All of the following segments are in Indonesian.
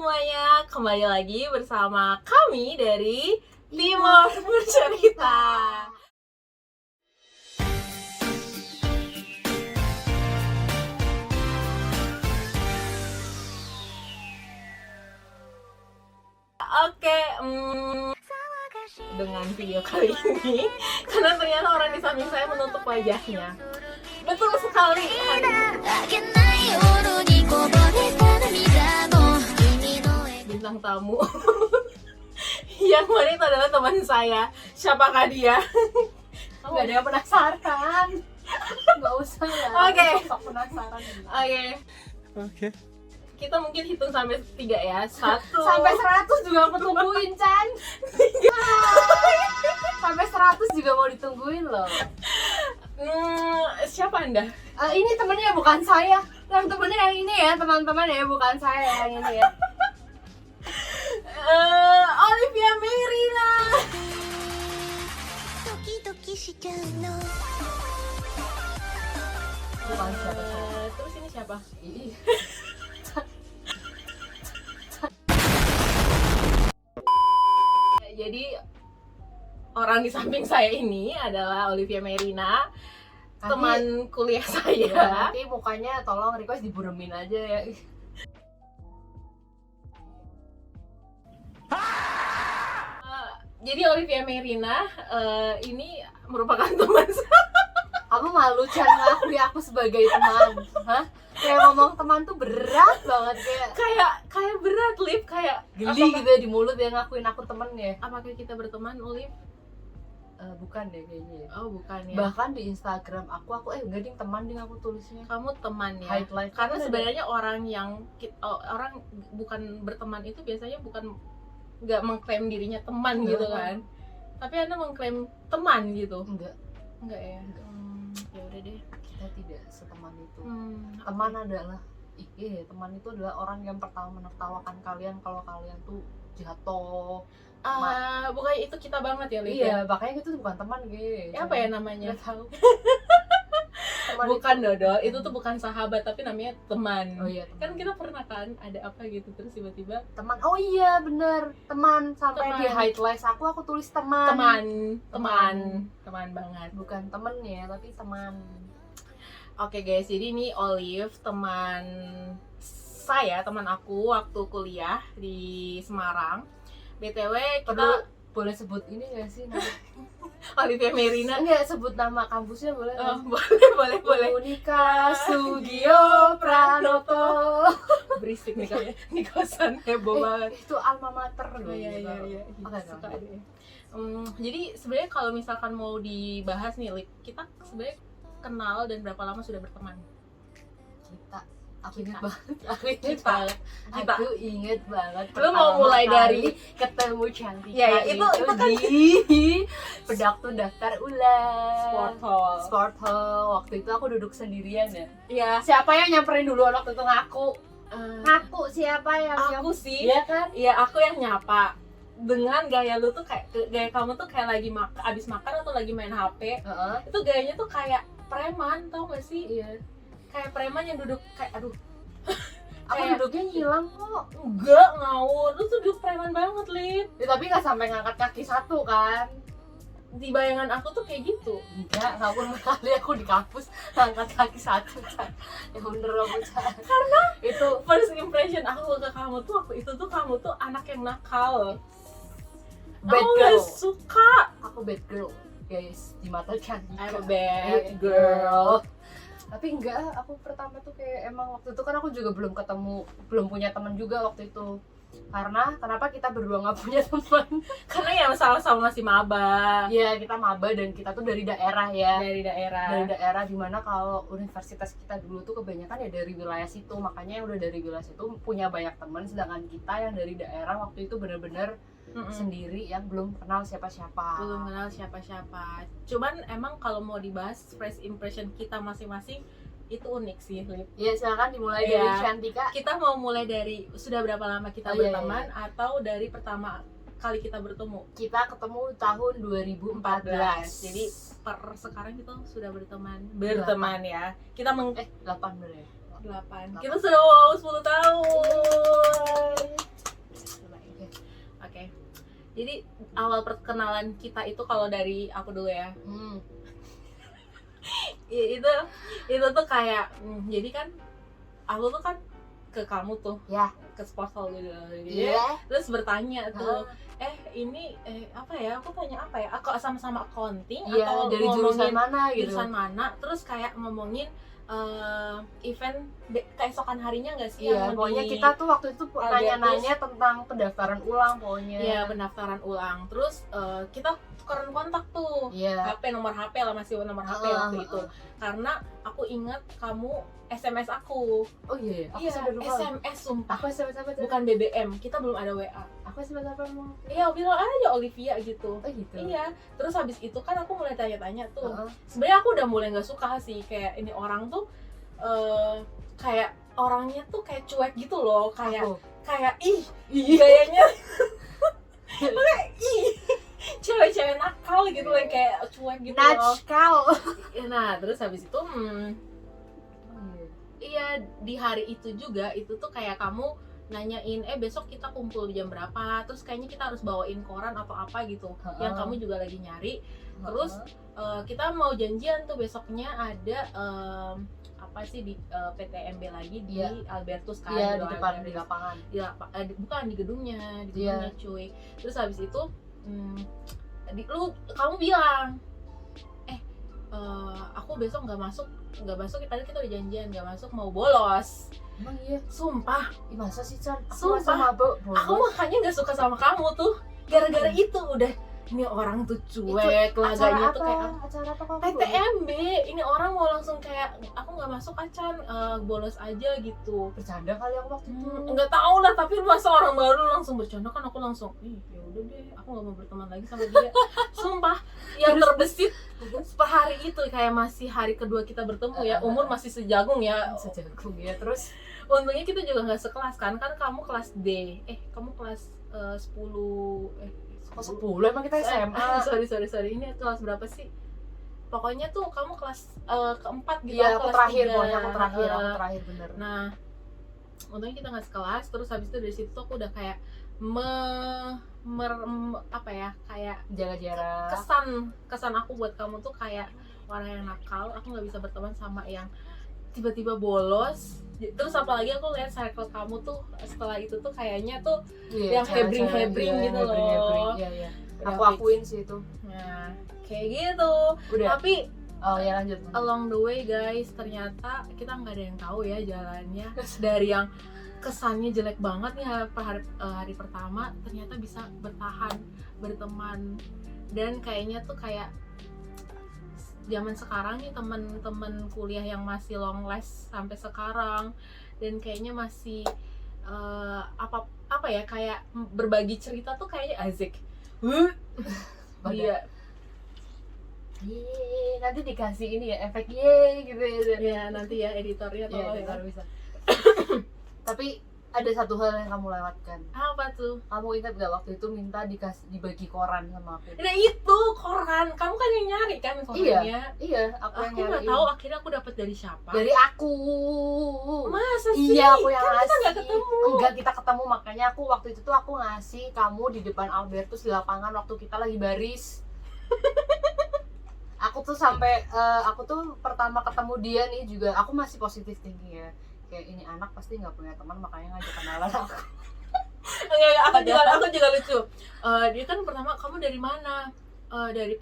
semuanya, kembali lagi bersama kami dari Timur Bercerita. Oke, dengan video kali ini, karena ternyata orang di samping saya menutup wajahnya. Betul sekali hari bintang tamu yang mana itu adalah teman saya. Siapakah dia? Nggak ada yang penasaran. Nggak usah lah. Oke. Sok penasaran. Oke. Kita mungkin hitung sampai 3 ya. 1 Sampai 100 juga aku tungguin, Chan. Sampai 100 juga mau ditungguin loh. Siapa Anda? Ini temennya bukan saya. Yang temennya yang ini ya, teman-teman ya, bukan saya yang ini ya. Olivia Merina. Bukan siapa. Terus ini siapa? Jadi orang di samping saya ini adalah Olivia Merina, teman kuliah saya. Ya, nanti mukanya tolong request diburemin aja ya. Jadi Olivia Merina ini merupakan teman saya. Aku malu Chan ngakui aku sebagai teman. Hah? Kayak ngomong teman tuh berat banget kayak berat, Liv, kayak geli gitu ya di mulut ya ngakuin aku temen ya. Apakah kita berteman, Olive? Bukan deh kayaknya ya. Oh, bukan ya. Bahkan di Instagram aku enggak ding teman ding aku tulisnya. Kamu teman ya. Highlight. Karena sebenarnya orang orang bukan berteman itu biasanya bukan nggak mengklaim dirinya teman gitu kan. Tapi Anda mengklaim teman gitu. Enggak ya. Ya udah deh, kita tidak seteman itu. Teman adalah teman itu adalah orang yang pertama menertawakan kalian kalau kalian tuh jatuh. Bukan itu kita banget ya, Liv. Iya, makanya itu bukan teman gitu. Apa ya namanya? Nggak tahu. Bukan Dodol, itu tuh bukan sahabat tapi namanya teman. Oh iya, kan kita pernah kan ada apa gitu terus tiba-tiba teman. Oh iya bener, teman. Sampai teman. di highlight aku tulis teman banget, bukan temen ya tapi teman. Oke guys, jadi ini Olive, teman saya, teman aku waktu kuliah di Semarang. BTW kita boleh sebut ini gak sih nama? Olivia Merina. Enggak, sebut nama kampusnya boleh? Boleh. Unika Sugio Pranoto. Berisik nih kosan heboh banget. Itu alma mater loh. Iya. Suka deh. Jadi sebenarnya kalau misalkan mau dibahas nih, kita sebenarnya kenal dan berapa lama sudah berteman? Aku inget banget. Aku inget banget. Lu mau mulai dari ketemu cantik. Ya, itu kan di pendaftar daftar ulang Sport Hall. Waktu itu aku duduk sendirian ya. Iya. Siapa yang nyamperin duluan waktu itu ngaku? Ngaku siapa yang aku sih. Iya kan? Iya, aku yang nyapa. Dengan gaya lu tuh gaya kamu tuh kayak lagi abis makan atau lagi main HP. Itu gayanya tuh kayak preman, tau gak sih? Iya. Kayak preman yang duduk kayak aduh. Aku duduknya ngilang kok. Enggak, ngawur. Lu tuh duduk preman banget, Lip. Ya, tapi gak sampai ngangkat kaki satu kan. Di bayangan aku tuh kayak gitu. Enggak pernah kali aku di kampus ngangkat kaki satu. Ya bener aku. Karena itu first impression aku ke kamu tuh waktu itu tuh kamu tuh anak yang nakal. bad aku girl. Gak suka. Aku bad girl, guys. Di mata cantik. I'm a bad girl. Tapi enggak, aku pertama tuh kayak emang waktu itu kan aku juga belum punya teman juga waktu itu. Karena kenapa kita berdua nggak punya teman? Karena ya sama-sama masih maba. Iya, kita maba dan kita tuh dari daerah ya. Dari daerah Dimana kalau universitas kita dulu tuh kebanyakan ya dari wilayah situ. Makanya yang udah dari wilayah situ punya banyak teman. Sedangkan kita yang dari daerah waktu itu bener-bener sendiri yang belum kenal siapa-siapa. Cuman emang kalau mau dibahas first impression kita masing-masing itu unik sih, Lip. Ya silakan dimulai dari Shantika. Kita mau mulai dari sudah berapa lama kita berteman atau dari pertama kali kita bertemu? Kita ketemu tahun 2014. Jadi per sekarang kita sudah berteman ya. Kita 8 bener ya? 8. Kita sudah 10 tahun. awal perkenalan kita itu kalau dari aku dulu ya. Itu tuh kayak jadi kan aku tuh kan ke kamu tuh Ya. ke sport hall gitu. Iya. Terus bertanya tuh ini apa ya, aku tanya apa ya, aku sama-sama accounting atau dari jurusan mana gitu. Jurusan mana, terus kayak ngomongin event keesokan harinya nggak sih Iya, yang pokoknya di kita tuh waktu itu Albertus. nanya-nanya tentang pendaftaran ulang pokoknya. Iya, pendaftaran ulang. Terus kita tukeran kontak tuh. Iya. nomor HP lah, masih nomor HP waktu itu. Karena aku ingat kamu SMS aku. Oh iya, aku Iya, sampai lupa. SMS sumpah. Aku SMS apa? Bukan BBM, kita belum ada WA. Aku SMS apa mau? Iya, bilang aja Olivia gitu. Oh gitu. Iya, terus habis itu kan aku mulai tanya-tanya tuh. Sebenarnya aku udah mulai nggak suka sih, kayak ini orang tuh kayak orangnya tuh kayak cuek gitu loh, kayak gayanya cewek-cewek nakal gitu loh, kayak cuek gitu loh. Nakal. Nah, terus habis itu iya, di hari itu juga itu tuh kayak kamu nanyain besok kita kumpul jam berapa, terus kayaknya kita harus bawain koran atau apa gitu yang kamu juga lagi nyari. Terus kita mau janjian tuh besoknya ada apa sih di PTMB lagi di Albertus kan. Iya, di depan di lapangan. Bukan di gedungnya cuy. Terus habis itu kamu bilang aku besok nggak masuk padahal kita udah janjian nggak masuk, mau bolos. Emang iya? Sumpah. Masa sih, Chan? Sumpah. Sama bolos. Aku makanya nggak suka sama kamu tuh gara-gara itu. Udah, ini orang tuh cuek, laganya tuh kayak acara apa kamu? PTMB. Ini orang mau langsung kayak aku nggak masuk acan, bolos aja gitu. Bercanda kali aku waktu itu. Nggak tahu lah, tapi masa orang baru langsung bercanda kan, aku langsung ya udah deh, aku nggak mau berteman lagi sama dia. Sumpah, yang terbesit per hari itu kayak masih hari kedua kita bertemu ya, umur masih sejagung ya. Sejagung ya. Terus untungnya kita juga nggak sekelas kan kamu kelas D, kamu kelas 10 10 emang kita SMA. Sorry, ini kelas berapa sih? Pokoknya tuh kamu kelas keempat gitu. Iya, aku kelas terakhir, 3. pokoknya aku terakhir bener. Nah, untungnya kita nggak sekelas. Terus habis itu dari situ tuh aku udah kayak apa ya, kayak jaga jarak. Kesan aku buat kamu tuh kayak orang yang nakal. Aku nggak bisa berteman sama yang tiba-tiba bolos. Terus apalagi aku lihat circle kamu tuh setelah itu tuh kayaknya tuh yang hebring gitu loh. Iya. Aku akuin sih itu. Nah, kayak gitu. Udah. Tapi lanjut. Along the way guys, ternyata kita nggak ada yang tahu ya jalannya. Dari yang kesannya jelek banget nih hari pertama, ternyata bisa bertahan, berteman. Dan kayaknya tuh kayak zaman sekarang nih temen-temen kuliah yang masih long last sampai sekarang, dan kayaknya masih apa ya, kayak berbagi cerita tuh kayaknya asik. Iya. Nanti dikasih ini ya, efek gitu ya. Ya nanti ya editornya tolong editor bisa. Tapi ada satu hal yang kamu lewatkan. Apa tuh? Kamu ingat gak waktu itu minta dibagi koran sama aku? Nah itu koran, kamu kan yang nyari kan korannya? Iya, aku yang nyari. Aku nggak tahu akhirnya aku dapat dari siapa. Dari aku. Masa sih? Iya, aku yang kan ngasih. Kita nggak ketemu. Enggak, kita ketemu, makanya aku waktu itu tuh aku ngasih kamu di depan Albertus di lapangan waktu kita lagi baris. Aku tuh sampai aku tuh pertama ketemu dia nih juga aku masih positif thinking ya. Kayak ini anak pasti nggak punya teman makanya ngajak kenalan aku. Enggak, aku juga lucu. Dia kan pertama, kamu dari mana? Dari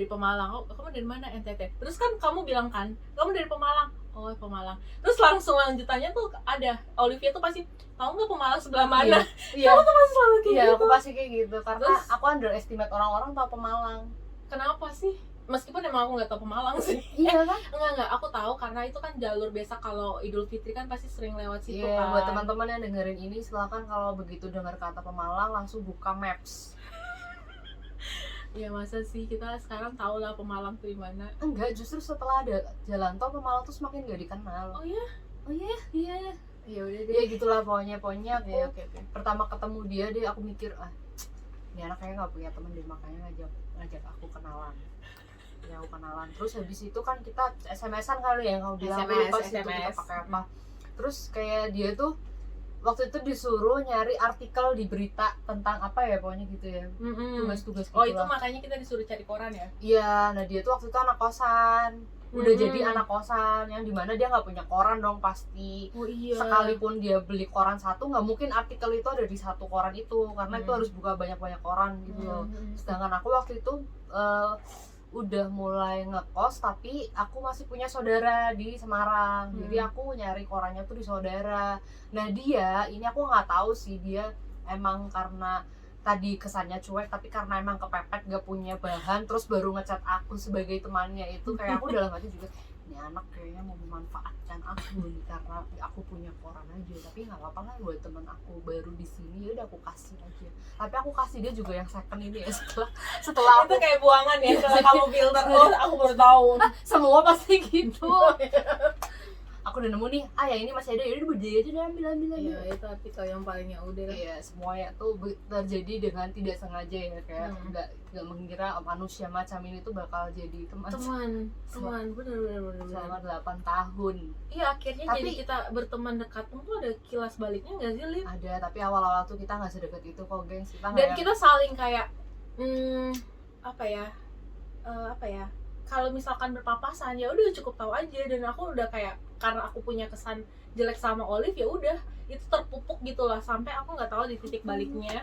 Pemalang. Oh, kamu dari mana? NTT. Terus kan kamu bilang kan, kamu dari Pemalang. Oh, Pemalang. Terus langsung lanjutannya tuh ada Olivia tuh pasti, tahu nggak Pemalang sebelah mana? Iya. Kamu tuh pasti selalu kayak gitu. Aku pasti kayak gitu karena terus, aku underestimate orang-orang tahu Pemalang. Kenapa sih? Meskipun emang aku nggak tahu Pemalang sih. Iya kan? Enggak, aku tahu karena itu kan jalur biasa kalau Idul Fitri kan pasti sering lewat situ kan. kan. Buat teman-teman yang dengerin ini silakan kalau begitu dengar kata Pemalang langsung buka Maps. Ya masa sih, kita sekarang tahu lah Pemalang tuh di mana. Enggak, justru setelah ada jalan tol Pemalang tuh semakin gak dikenal. Oh iya? Iya. Ya udah deh. Ya gitulah pokoknya aku okay. Pertama ketemu dia aku mikir ini anak kayaknya nggak punya teman deh, makanya ngajak aku kenalan. Ya aku kenalan. Terus habis itu kan kita SMS-an kali ya, kamu bilang aku lupa sih itu kita pakai apa. Terus kayak dia tuh waktu itu disuruh nyari artikel di berita tentang apa ya pokoknya gitu ya, tugas-tugas gitu Oh itu lah. makanya kita disuruh cari koran ya? Iya, nah dia tuh waktu itu anak kosan, udah jadi anak kosan yang dimana dia nggak punya koran dong pasti. Oh iya. Sekalipun dia beli koran satu, nggak mungkin artikel itu ada di satu koran itu, karena itu harus buka banyak-banyak koran gitu loh. Sedangkan aku waktu itu udah mulai ngekos, tapi aku masih punya saudara di Semarang, jadi aku nyari korannya tuh di saudara. Nah dia ini aku nggak tahu sih dia emang karena tadi kesannya cuek, tapi karena emang kepepet gak punya bahan, terus baru ngechat aku sebagai temannya itu, kayak aku dalam hati juga, ini anak kayaknya mau memanfaatkan aku nih karena aku punya koran aja, tapi nggak apa-apa lah buat teman aku baru di sini, udah aku kasih aja. Tapi aku kasih dia juga yang second ini ya, setelah Itu aku kayak buangan ya, setelah kamu filter. Oh aku baru tahu. semua pasti gitu. Aku udah nemu nih, ya ini masih ada, yaudah berdiri aja, udah ambil Iya itu artikel yang palingnya udah. Iya, semuanya tuh terjadi dengan tidak sengaja ya, kayak nggak mengira manusia macam ini tuh bakal jadi teman bener. selama 8 tahun. Iya akhirnya Tapi- jadi kita berteman dekat pun tuh ada kilas baliknya nggak sih, Lip? Ada, tapi awal-awal tuh kita nggak sedekat itu kok, gengs. Kita Dan nggak kita saling kayak apa ya, kalau misalkan berpapasan ya udah cukup tahu aja. Dan aku udah kayak, karena aku punya kesan jelek sama Olive, ya udah itu terpupuk gitu lah, sampai aku nggak tahu di titik baliknya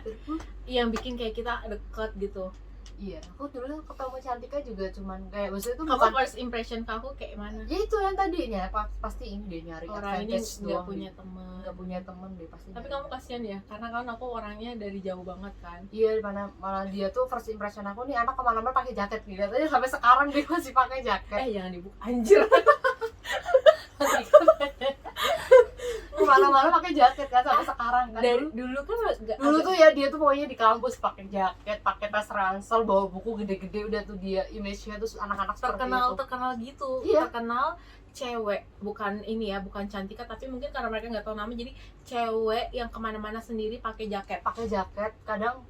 yang bikin kayak kita deket gitu. Iya, aku dulu ketemu Cantika juga cuman kayak maksudnya itu Kamu bukan, first impression ke aku kayak mana? ya itu yang tadinya pasti ini dia nyari Orang ini advantage nggak doang punya deh. teman. Nggak punya temen deh pasti. Tapi nyari. kamu kasihan ya, karena kan aku orangnya dari jauh banget kan. Iya, malah dia tuh first impression aku nih anak kemana-mana pakai jaket, lihat aja sampai sekarang dia masih pakai jaket. Jangan dibuka, anjir. Kemana-mana pakai jaket kan sampai sekarang kan. Dari dulu kan Dulu tuh ya dia tuh pokoknya di kampus pakai jaket, pakai tas ransel, bawa buku gede-gede, udah tuh dia image-nya tuh anak-anak seperti itu. terkenal gitu. Iya. Terkenal cewek, bukan ini ya, bukan Cantika, tapi mungkin karena mereka nggak tahu nama, jadi cewek yang kemana-mana sendiri pakai jaket. Pakai jaket, kadang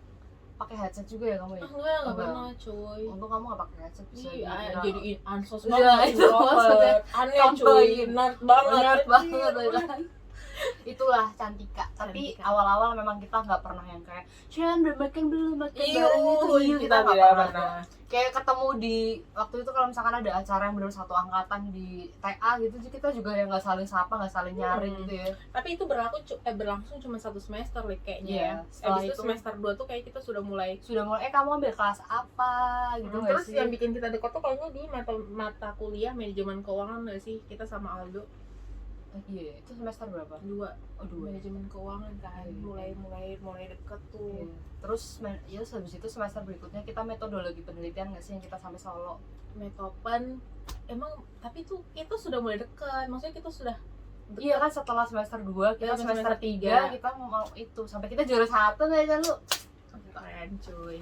pakai headset juga ya kamu ya? Enggak Enggak. pernah cuy. Untung kamu gak pakai headset bisa Iya, dikira. jadi ansos Iya, banget, itu maksudnya. aneh cuy, Tambahin. nerd banget. Nerd banget Iya. kan. Itulah Cantika. Tapi Cantika. awal-awal memang kita nggak pernah yang kayak Chan udah makan belum, makan Iya, bareng itu. Iya, kita nggak tidak pernah. pernah. Kayak ketemu di waktu itu kalau misalkan ada acara yang benar satu angkatan di TA gitu, kita juga yang nggak saling sapa, nggak saling nyari gitu ya. Tapi itu berlangsung cuma 1 semester kayaknya Iya, ya. setelah Habis itu itu- semester 2 tuh kayak kita sudah mulai Kamu ambil kelas apa gitu nggak terus sih? yang bikin kita dekat tuh kayaknya di mata kuliah manajemen keuangan nggak sih, kita sama Aldo Iya, itu semester berapa? 2 Oh, 2. manajemen keuangan kan. Iya. mulai deket tuh. Iya. Terus ya habis itu semester berikutnya kita metodologi penelitian nggak sih yang kita sampai Solo? Metopen emang, tapi tuh kita sudah mulai dekat, maksudnya kita sudah deket. Iya kan, setelah semester 2 kita Iya, semester semester 3 3. kita mau itu sampai kita juara 1 nggak ya lu? Keren cuy,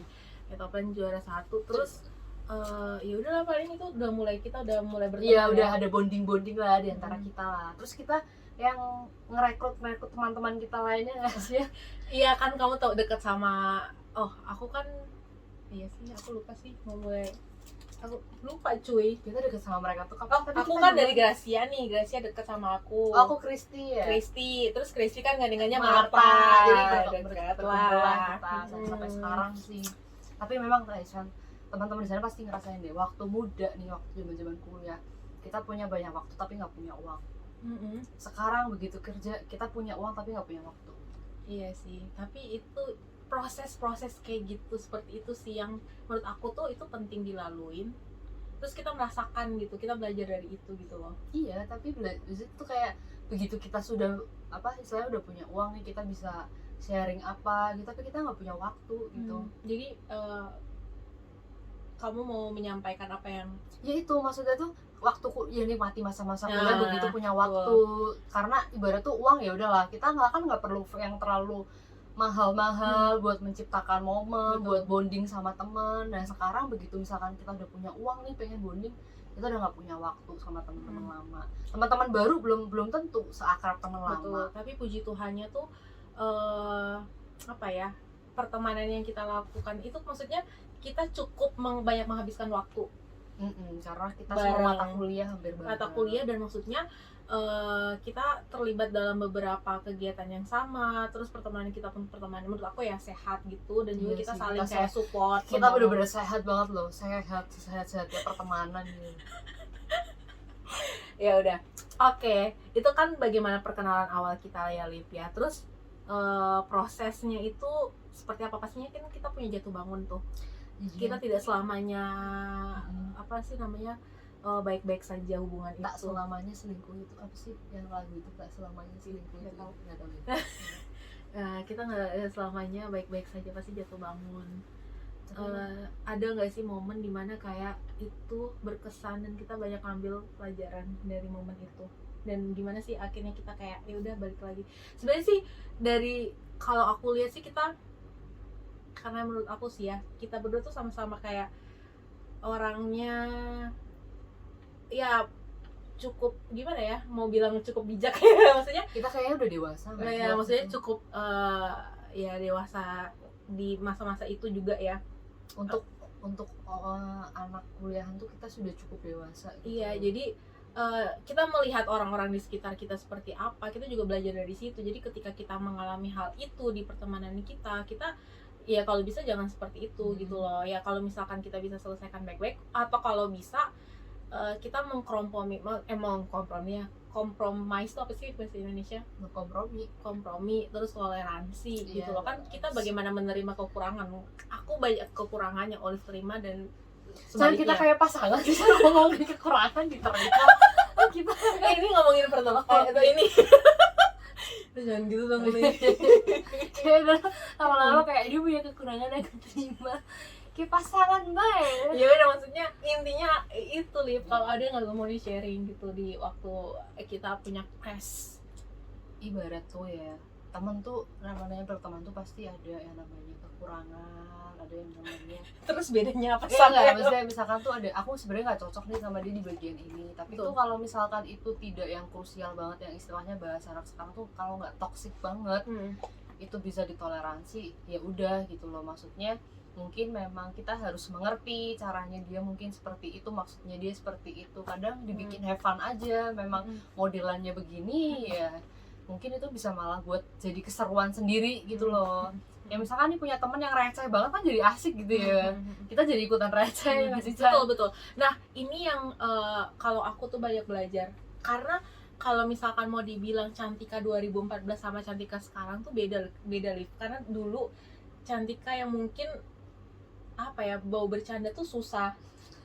Metopen juara 1. Terus ya udahlah, paling itu kita udah mulai berteman. Iya, ya. udah ada bonding lah di antara kita lah. Terus kita yang ngerekrut teman-teman kita lainnya nggak sih? Iya kan, kamu tau deket sama, aku kan, iya sih aku lupa sih aku lupa cuy. Kita deket sama mereka tuh kapan? Tapi Aku kita kan juga- dari Gracia nih, Gracia deket sama aku. Oh, aku Kristi ya. Kristi, terus Kristi kan gandengannya Marta, Marta, jadi deket berkumpul lah. lah kita sampai sekarang sih. Tapi memang Aisyah, teman-teman di sana pasti ngerasain deh, waktu muda nih, waktu zaman kuliah kita punya banyak waktu tapi nggak punya uang. Sekarang begitu kerja kita punya uang tapi nggak punya waktu. Iya sih, tapi itu proses-proses kayak gitu, seperti itu sih yang menurut aku tuh itu penting dilaluin. Terus kita merasakan gitu, kita belajar dari itu gitu loh. Iya, tapi itu kayak begitu kita sudah istilahnya udah punya uang nih, kita bisa sharing apa gitu, tapi kita nggak punya waktu gitu. Jadi kamu mau menyampaikan apa yang Ya itu maksudnya tuh waktu ya nikmati masa-masa kuliah Nah, begitu punya waktu. Karena ibarat tuh uang ya udahlah, kita nggak perlu yang terlalu mahal-mahal buat menciptakan momen, Betul. buat bonding sama temen. Nah sekarang begitu misalkan kita udah punya uang nih, pengen bonding, kita udah nggak punya waktu sama teman-teman lama. Teman-teman baru belum tentu seakrab teman lama. Tapi puji Tuhannya tuh pertemanan yang kita lakukan itu, maksudnya kita cukup banyak menghabiskan waktu Karena kita Bareng. semua mata kuliah hampir bareng. Mata kuliah, dan maksudnya kita terlibat dalam beberapa kegiatan yang sama, terus pertemanan kita pun pertemanan menurut aku ya sehat gitu, dan juga Iya kita sih, saling kita kayak support. Kita bener-bener sehat banget loh, sehat-sehatnya pertemanan gitu. Ya udah, oke, itu kan bagaimana perkenalan awal kita ya Lip ya. Terus prosesnya itu seperti apa? Pastinya kan kita punya jatuh bangun tuh. Kita tidak selamanya apa sih namanya baik-baik saja hubungan Tak itu. selamanya selingkuh itu apa sih yang lagu itu, tak selamanya selingkuh itu? Nggak tahu. Nggak tahu ya. Kita nggak selamanya baik-baik saja, pasti jatuh bangun. Ada nggak sih momen dimana kayak itu berkesan dan kita banyak ambil pelajaran dari momen itu, dan gimana sih akhirnya kita kayak ya udah balik lagi? Sebenarnya sih dari kalau aku lihat sih kita, karena menurut aku sih ya, kita berdua tuh sama-sama kayak orangnya ya cukup gimana ya, mau bilang cukup bijak ya maksudnya Kita kayaknya udah dewasa nggak sih? ya, maksudnya cukup ya dewasa di masa-masa itu juga ya. Untuk anak kuliahan tuh kita sudah cukup dewasa gitu. Iya, jadi kita melihat orang-orang di sekitar kita seperti apa, kita juga belajar dari situ. Jadi ketika kita mengalami hal itu di pertemanan kita ya kalau bisa jangan seperti itu gitu loh. Ya kalau misalkan kita bisa selesaikan baik-baik, atau kalau bisa kita kompromis itu apa sih bahasa Indonesia? Kompromi, terus toleransi gitu loh. Kan kita bagaimana menerima kekurangan. Aku banyak kekurangan yang Olive terima, dan Soalnya kita kayak pasangan bisa ngomongin kekurangan diterima. Kita ini ngomongin pertama atau ini jangan gitu dong Li. kayak lama-lama kayak dia punya kekurangan yang keterima. Kayak pasangan baik. Ya udah, maksudnya intinya itu Lip, kalau ada yang nggak mau di sharing gitu di waktu kita punya crash. Ibarat tuh ya, temen tuh namanya berteman tuh pasti ada yang namanya kekurangan, ada yang namanya Terus bedanya apa sih? enggak, maksudnya misalkan tuh ada, aku sebenarnya nggak cocok nih sama dia di bagian ini, tapi Betul. tuh kalau misalkan itu tidak yang krusial banget, yang istilahnya bahasa anak sekarang tuh kalau nggak toksik banget, itu bisa ditoleransi, ya udah gitu loh. Maksudnya mungkin memang kita harus mengerti caranya dia mungkin seperti itu, maksudnya dia seperti itu, kadang dibikin have fun aja, memang modelannya begini ya mungkin itu bisa malah buat jadi keseruan sendiri gitu loh. Ya misalkan nih punya teman yang receh banget kan jadi asik gitu ya, kita jadi ikutan receh nggak sih, Chan? Betul. Nah ini yang kalau aku tuh banyak belajar, karena kalau misalkan mau dibilang Cantika 2014 sama Cantika sekarang tuh beda Liv. Karena dulu Cantika yang mungkin apa ya, bau bercanda tuh susah,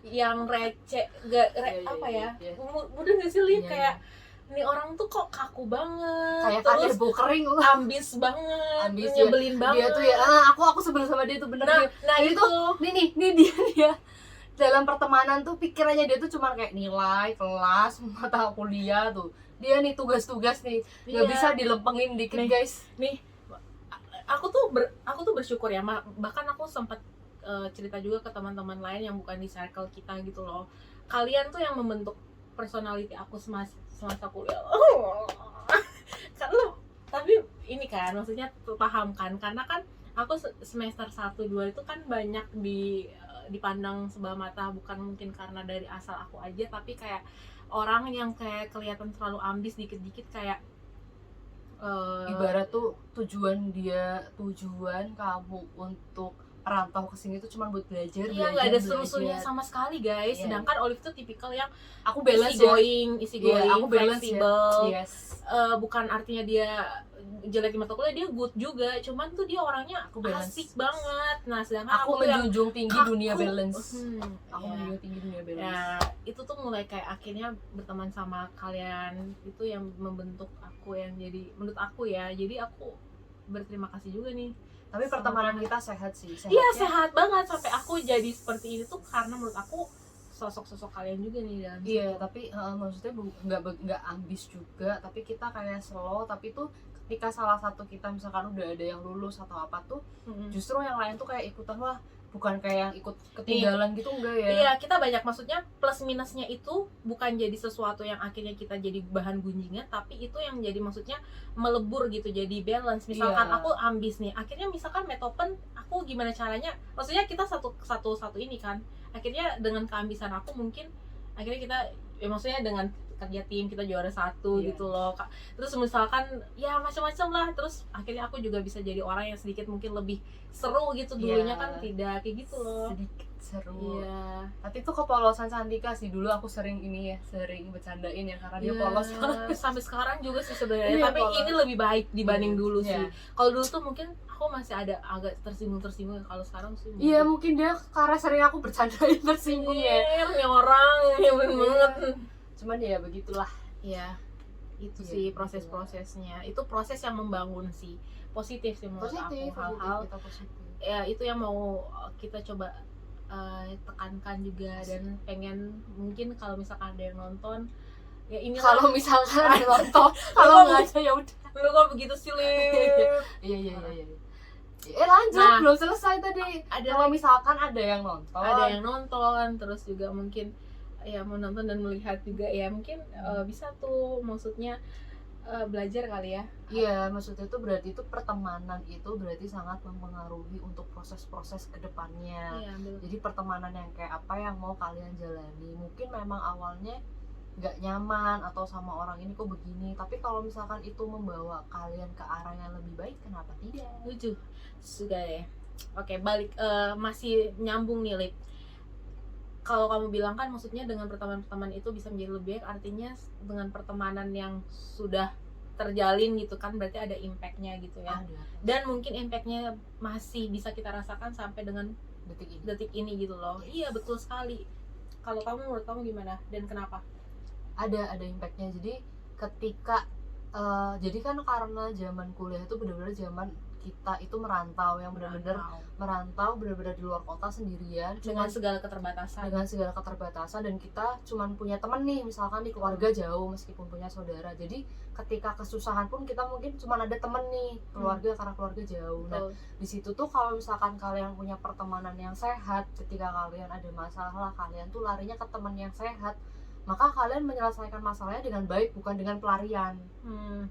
yang receh mudah nggak sih Liv, kayak ini orang tuh kok kaku banget, kayak terus bau kering loh, ambis banget, nyebelin banget. Dia tuh ya, aku sebel sama dia tuh bener. Nah itu nih dia dalam pertemanan tuh pikirannya dia tuh cuma kayak nilai, kelas, mata kuliah tuh. Dia nih tugas-tugas nih nggak bisa dilempengin dikit guys. Nih aku tuh bersyukur ya, bahkan aku sempat cerita juga ke teman-teman lain yang bukan di circle kita gitu loh. Kalian tuh yang membentuk personality aku semasa kuliah. Karena tapi ini kan maksudnya paham kan, karena kan aku semester 1-2 itu kan banyak dipandang sebelah mata, bukan mungkin karena dari asal aku aja, tapi kayak orang yang kayak kelihatan terlalu ambis dikit-dikit, kayak ibarat tuh tujuan kamu untuk perantau kesini tuh cuma buat belajar. Iya, nggak ada seru-serunya sama sekali guys. Sedangkan Olive tuh tipikal yang aku balance easy going, aku fleksibel. Yes. Bukan artinya dia jelek di mata kuliah, dia good juga, cuman tuh dia orangnya asik banget. Nah sedangkan aku menjunjung tinggi dunia balance. Aku menjunjung tinggi dunia balance. Ya itu tuh mulai kayak akhirnya berteman sama kalian itu yang membentuk aku, yang jadi menurut aku ya, jadi aku berterima kasih juga nih. Tapi pertemanan kita sehat sih. Iya sehat banget, sampai aku jadi seperti ini tuh karena menurut aku sosok-sosok kalian juga nih dalam situ. Tapi maksudnya nggak ambis juga, tapi kita kayak slow, tapi tuh ketika salah satu kita misalkan udah ada yang lulus atau apa tuh, justru yang lain tuh kayak ikutan, wah bukan kayak yang ikut ketinggalan gitu, enggak ya. Iya, kita banyak, maksudnya plus minusnya itu bukan jadi sesuatu yang akhirnya kita jadi bahan gunjingan, tapi itu yang jadi maksudnya melebur gitu, jadi balance. Misalkan Iya. aku ambis nih, akhirnya misalkan metopen aku gimana caranya, maksudnya kita satu ini kan, akhirnya dengan keambisan aku mungkin akhirnya kita ya maksudnya dengan kerja tim kita juara satu Iya. gitu loh. Terus misalkan ya macam-macam lah, terus akhirnya aku juga bisa jadi orang yang sedikit mungkin lebih seru gitu, dulunya Iya. kan tidak kayak gitu loh. Sedikit seru. Iya. Tapi itu kepolosan Santika sih, dulu aku sering ini ya, sering bercandain ya karena dia Iya, polos. sampai sekarang juga sih sebenarnya. Iya, Tapi polos. ini lebih baik dibanding Iya, dulu iya. sih. Kalau dulu tuh mungkin aku masih ada agak tersinggung. Kalau sekarang sih Iya, mungkin dia karena sering aku bercandain tersinggung ya. ya orang nyebelin banget. Cuman ya begitulah. Iya, itu Iya, sih gitu. proses-prosesnya. Itu proses yang membangun sih, positif sih menurut Positif, aku. Hal-hal kita positif. ya itu yang mau kita coba tekankan juga, dan pengen mungkin kalau misalkan ada yang nonton ya ini Kalau misalkan ada nonton, kalau nggak ada ya udah. lu kok begitu sih Lip? Iya. Lanjut, Nah, belum selesai tadi. Kalau misalkan ada yang nonton, ada yang nonton, terus juga mungkin ya mau nonton dan melihat juga ya mungkin bisa tuh maksudnya belajar kali ya. iya, maksudnya itu berarti itu pertemanan itu berarti sangat mempengaruhi untuk proses-proses kedepannya. Iya, Jadi pertemanan yang kayak apa yang mau kalian jalani, mungkin memang awalnya nggak nyaman atau sama orang ini kok begini, tapi kalau misalkan itu membawa kalian ke arah yang lebih baik, kenapa tidak? lucu sudah deh. Oke, balik masih nyambung nih Lip. Kalau kamu bilang kan maksudnya dengan pertemanan itu bisa menjadi lebih baik, artinya dengan pertemanan yang sudah terjalin gitu kan berarti ada impactnya gitu ya. Ada Dan mungkin impactnya masih bisa kita rasakan sampai dengan detik ini. gitu loh. Iya, betul sekali. Kalau kamu, menurut kamu gimana dan kenapa? Ada impactnya. Jadi ketika jadi kan karena zaman kuliah itu benar-benar zaman kita itu merantau, yang benar-benar merantau benar-benar di luar kota sendirian Dengan segala keterbatasan. dan kita cuman punya temen nih, misalkan di keluarga jauh meskipun punya saudara, jadi ketika kesusahan pun kita mungkin cuman ada temen nih, keluarga karena keluarga jauh. Nah, di situ tuh kalau misalkan kalian punya pertemanan yang sehat, ketika kalian ada masalah kalian tuh larinya ke teman yang sehat, maka kalian menyelesaikan masalahnya dengan baik, bukan dengan pelarian.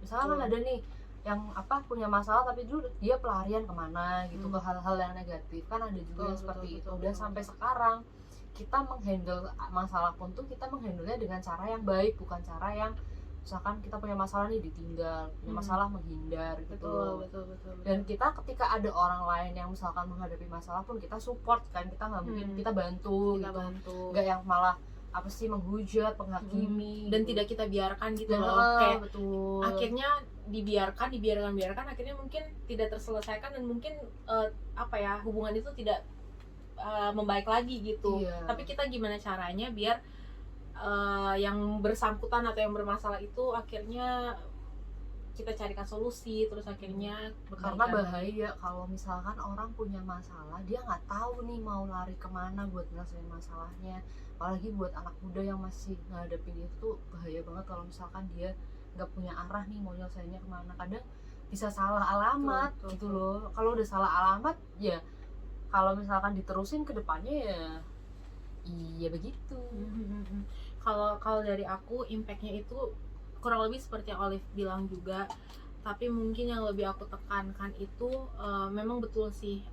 Misalkan kan ada nih yang punya masalah tapi dulu dia pelarian kemana gitu, ke hal-hal yang negatif, kan ada juga yang seperti itu. Dan sampai sekarang kita menghandle masalah pun tuh kita menghandlenya dengan cara yang baik, bukan cara yang misalkan kita punya masalah nih ditinggal, punya masalah menghindar gitu. Betul. Dan kita ketika ada orang lain yang misalkan menghadapi masalah pun kita support kan, kita nggak mungkin kita bantu kita gitu, bantu. nggak yang malah menghujat, menghakimi dan gitu. tidak kita biarkan gitu Dan, loh, kayak betul. akhirnya dibiarkan akhirnya mungkin tidak terselesaikan dan mungkin hubungan itu tidak membaik lagi gitu. Iya. Tapi kita gimana caranya biar yang bersangkutan atau yang bermasalah itu akhirnya kita carikan solusi, terus akhirnya Karena bahaya kalau misalkan orang punya masalah dia nggak tahu nih mau lari kemana buat nyelesain masalahnya. Apalagi buat anak muda yang masih ngadepin itu tuh bahaya banget kalau misalkan dia nggak punya arah nih mau nyelesainnya kemana. Kadang bisa salah alamat gitu loh. Kalau udah salah alamat ya, kalau misalkan diterusin ke depannya ya iya begitu. Kalau dari aku impactnya itu kurang lebih seperti yang Olive bilang juga, tapi mungkin yang lebih aku tekankan itu memang betul sih